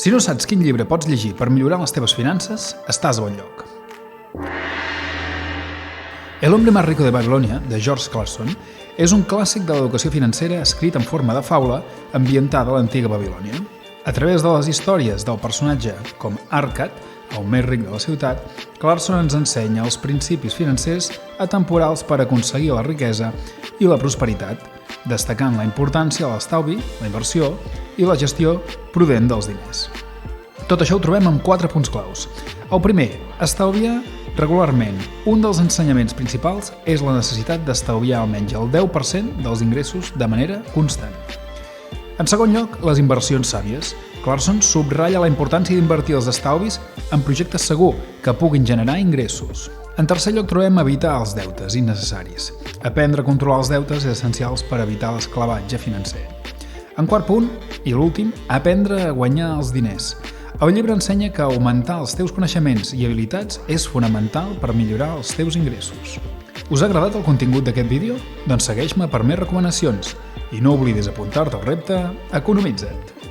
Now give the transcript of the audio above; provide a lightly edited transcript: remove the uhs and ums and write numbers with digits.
Si no saps quin llibre pots llegir per millorar les teves finances, estàs a bon lloc. El hombre más rico de Babilonia, de George Clason, és un clàssic de l'educació financera escrit en forma de faula ambientada a l'antiga Babilònia. A través de les històries del personatge com Arcad, el més ric de la ciutat, Clarkson ens ensenya els principis financers atemporals per aconseguir la riquesa i la prosperitat, destacant la importància de l'estalvi, la inversió i la gestió prudent dels diners. Tot això ho trobem en 4 punts claus. El primer, estalviar regularment. Un dels ensenyaments principals és la necessitat d'estalviar almenys el 10% dels ingressos de manera constant. En segon lloc, les inversions sàvies. Clarkson subratlla la importància d'invertir els estalvis en projectes segurs que puguin generar ingressos. En tercer lloc trobem evitar els deutes innecessaris. Aprendre a controlar els deutes és essencial per evitar l'esclavatge financer. En quart punt, i l'últim, aprendre a guanyar els diners. El llibre ensenya que augmentar els teus coneixements i habilitats és fonamental per millorar els teus ingressos. Us ha agradat el contingut d'aquest vídeo? Doncs segueix-me per més recomanacions i no oblidis apuntar-te al repte Economitza't!